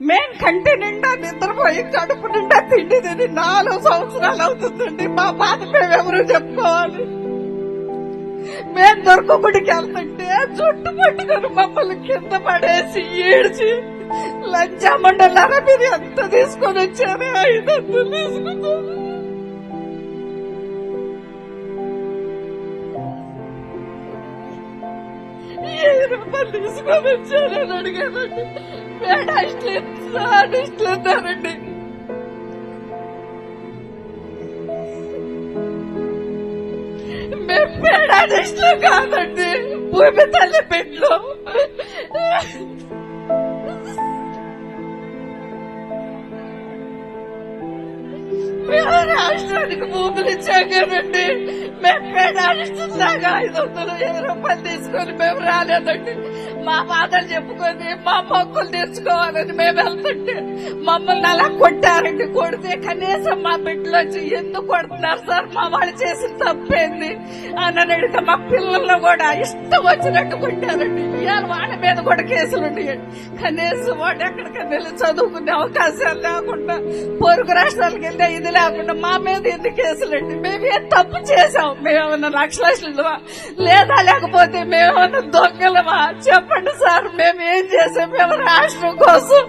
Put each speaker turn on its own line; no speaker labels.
మేం కంటి నిండా నిద్రపోయి కడుపు నిండా తిండి తిని 4 సంవత్సరాలు అవుతుందండి. మా బాధ మేమెవరు చెప్పుకోవాలి? మేం దొరకబడికి వెళ్తుంటే జుట్టు పట్టుకొని మమ్మల్ని కింద పడేసి ఈడ్చి లంచామండలారా మీరు ఎంత తీసుకొని వచ్చారు? 500 తీసుకున్నారు. రూపాయలు తీసుకొని వచ్చారని అడిగానండి. పేడ ఇష్టలు అన్నారండి. మేము పేడ ఇష్టం కాదండి, భూమి తల్లి పెట్లు. మేము రాష్ట్రానికి భూములు ఇచ్చాం కదండి. మేము పేడాడిస్తున్నాగా 520 రూపాయలు తీసుకొని మేము రాలేదండి. మా బాధలు చెప్పుకొని మా మొక్కులు తెచ్చుకోవాలని మేము వెళ్తుంటే మమ్మల్ని అలా కొట్టారండి. కొడితే కనీసం మా బిడ్డలు వచ్చి ఎందుకు కొడుతున్నారు సార్, మా వాళ్ళు చేసిన తప్పేంది అని అడిగితే మా పిల్లలను కూడా ఇష్టం వచ్చినట్టు కొట్టారండి. ఇవాళ వాళ్ళ మీద కూడా కేసులు ఉన్నాయండి. కనీసం వాడు ఎక్కడికైనా వెళ్ళి చదువుకునే అవకాశాలు లేకుండా, పొరుగు రాష్ట్రాలకు వెళ్ళే ఇది లేకుండా మా మీద ఎన్ని కేసులండి? మేము ఏం తప్పు చేసాం? మేమేమన్నా లక్షలు లేదా, లేకపోతే మేమేమన్నా దొంగలమా? చెప్పండి సార్, మేము ఏం చేసాం? మేము రాష్ట్రం కోసం